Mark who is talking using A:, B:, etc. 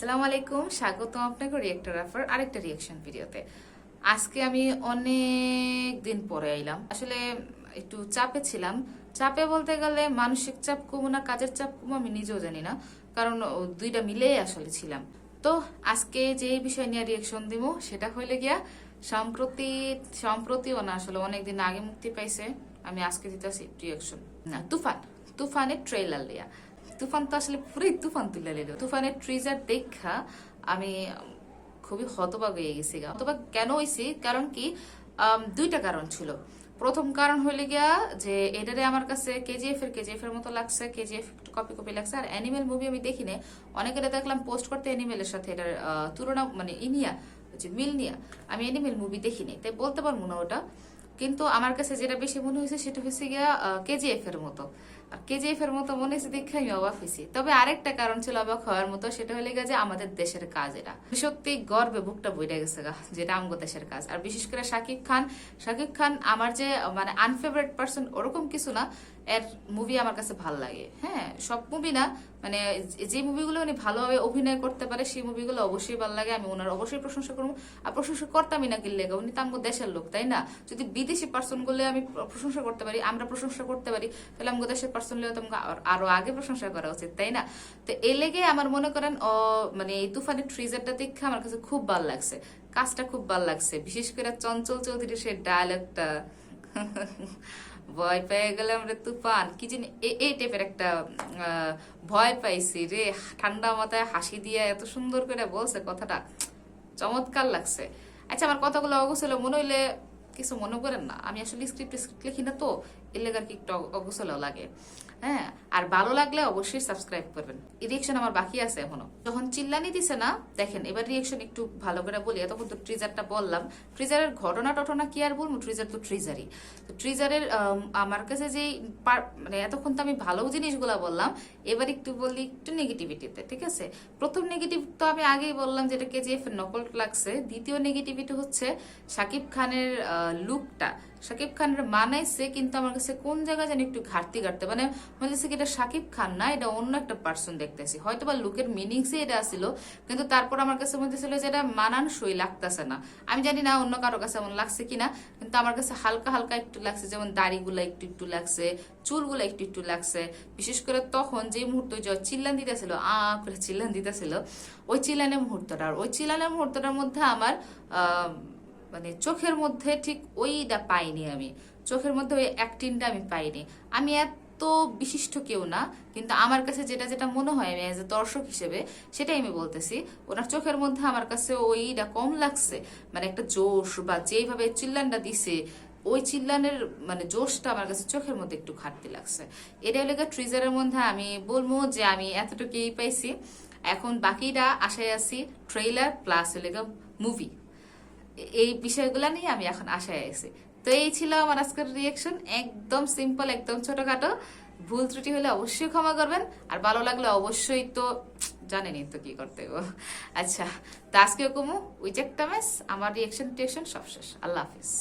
A: আসসালামু আলাইকুম, স্বাগতম আপনাকে রিয়েক্টর রাফার আরেকটা রিয়াকশন ভিডিওতে। আজকে আমি অনেক দিন পরে আইলাম। আসলে একটু চাপে ছিলাম। চাপে বলতে গেলে মানসিক চাপ কমু না কাজের চাপ কমু আমি নিজেও জানি না, কারণ দুইটা মিলেই আসলে ছিলাম। তো আজকে যে বিষয় নিয়ে রিয়াকশন দিব সেটা হইলে গিয়া সম্প্রতি সম্প্রতিও না, আসলে অনেকদিন আগে মুক্তি পাইছে। আমি আজকে দিতেছি রিয়াকশন না তুফানের ট্রেলার লিয়া। তুফান তো আসলে পুরোই তুফান তুলে নিল। তুফানের ট্রিজার দেখা আমি খুবই হতবাক হয়ে গেছি। হতবাক কেন হয়েছি? কারণ কি, দুইটা কারণ ছিল। প্রথম কারণ হইলে গিয়া যে এটারে আমার কাছে কেজিএফ এর মতো লাগছে, কেজিএফ একটু কপি কপি লাগছে। আর অ্যানিমেল মুভি আমি দেখি না, অনেকের দেখলাম পোস্ট করতে অ্যানিমেলের সাথে এটার তুলনা মানে ইনিয়া মিল নিয়া। আমি অ্যানিমেল মুভি দেখিনি, তাই বলতে পারবো না ওটা। কিন্তু আমার কাছে যেটা বেশি মনে হয়েছে সেটা হয়েছে গিয়া কেজিএফ এর মতো। আর কেজিএফ এর মতো মনে হয়েছে দেখে আমি অবাক হয়েছি। তবে আরেকটা কারণ ছিল অবাক হওয়ার মতো, সেটা হলে গিয়ে যে আমাদের দেশের কাজ। এটা সত্যি গর্বে বুকটা বইটা গেছে গা, যেটা আমগো দেশের কাজ। আর বিশেষ করে শাকিব খান আমার যে মানে আনফেভারিট পার্সন ওরকম কিছু না, এর মুভি আমার কাছে ভাল লাগে। হ্যাঁ, সব মুভি না, মানে যে মুভিগুলো উনি ভালোভাবে অভিনয় করতে পারে সেই মুভিগুলো অবশ্যই ভালো লাগে। আমি ওনার অবশ্যই প্রশংসা করবো। আর প্রশংসা করতামই না কিনলে, উনি তো আমার দেশের লোক, তাই না? যদি বিদেশি পার্সন গুলো আমি প্রশংসা করতে পারি, আমরা প্রশংসা করতে পারি, তাহলে আমার দেশের পার্সন গুলো তো আরো আগে প্রশংসা করা উচিত, তাই না? তো এই লেগে আমার মনে করেন মানে এই তুফানের ট্রিজারটা দেখে আমার কাছে খুব ভালো লাগছে, কাজটা খুব ভালো লাগছে। বিশেষ করে চঞ্চল চৌধুরীর সেই ডায়লগটা ভয় পেয়ে গেলাম রে তুফান, কি জানি এই টাইপের একটা ভয় পাইছি রে। ঠান্ডা মাথায় হাসি দিয়ে এত সুন্দর করে বলছে কথাটা, চমৎকার লাগছে। আচ্ছা, আমার কথাগুলো অগোছালো মনে হইলে কিছু মনে করেন না, আমি আসলে স্ক্রিপ্ট লিখি না, তো এর লেগে আর কি একটু অগোছালো লাগে। হ্যাঁ, আর ভালো লাগলে অবশ্যই সাবস্ক্রাইব করবেন। এই রিয়েকশন আমার বাকি আছে এখনো। যখন চিল্লানি দিছে না, দেখেন এবার রিয়েকশন একটু ভালো করে বলি। তখন তো ট্রিজারটা বললাম, ট্রিজারের ঘটনা টটনা কি আর বলবো, ট্রিজার তো ট্রিজারই। তো ট্রিজারের আমার কাছে যে মানে এতক্ষণ তো আমি ভালো জিনিসগুলা বললাম, এবার একটু বলি একটু নেগেটিভিটিতে, ঠিক আছে? প্রথম নেগেটিভ তো আমি আগেই বললাম যেটা কেজিএফ এর নকল লাগছে। দ্বিতীয় নেগেটিভিটি হচ্ছে শাকিব খানের লুকটা। শাকিব খানের মানাইছে, কিন্তু আমার কাছে কোন জায়গায় যেন একটু ঘাটতি মানে মনে হচ্ছে কি এটা শাকিব খান না, এটা অন্য একটা পার্সন দেখতেছি। হয়তো বা লুকের মিনিংসই এটা আসছিল, কিন্তু তারপর আমার কাছে মনে হচ্ছিল যে এটা মানানসই লাগতেছে না। আমি জানি না অন্য কারো কাছে এমন লাগছে কিনা, কিন্তু আমার কাছে হালকা হালকা একটু লাগছে। যেমন দাড়িগুলা একটু একটু লাগছে, চুলগুলা একটু একটু লাগছে। বিশেষ করে তখন যে মুহূর্তে চিল্লান দিতেছিল, করে চিল্লান দিতেছিল, ওই চিল্লানের মুহূর্তটার মধ্যে আমার মানে চোখের মধ্যে ঠিক ওইটা পাইনি। আমি চোখের মধ্যে ওই অ্যাক্টিংটা আমি পাইনি। আমি এত বিশিষ্ট কেউ না, কিন্তু আমার কাছে যেটা যেটা মনে হয় আমি এজ এ দর্শক হিসেবে সেটাই আমি বলতেছি। ওনার চোখের মধ্যে আমার কাছে ওইটা কম লাগছে। মানে একটা জোশ বা যেইভাবে চিল্লানটা দিছে, ওই চিল্লানের মানে জোশটা আমার কাছে চোখের মধ্যে একটু ঘাটতি লাগছে। এটা হলে ট্রিজারের মধ্যে আমি বলবো যে আমি এতটুকুই পাইছি। এখন বাকিটা আশায় আছি ট্রেইলার প্লাস হলে মুভি, এই বিষয়গুলো নিয়ে আমি এখন আশায় আছি। তো এই ছিল আমার আজকের রিয়েকশন, একদম সিম্পল, একদম ছোটখাটো। ভুল ত্রুটি হলে অবশ্যই ক্ষমা করবেন, আর ভালো লাগলে অবশ্যই তো জানেনই তো কি করতে হবে। আচ্ছা, তো আজকে কমু উইচ একটা মেস, আমার রিয়েকশন টিয়েকশন সব শেষ। আল্লাহ হাফিজ।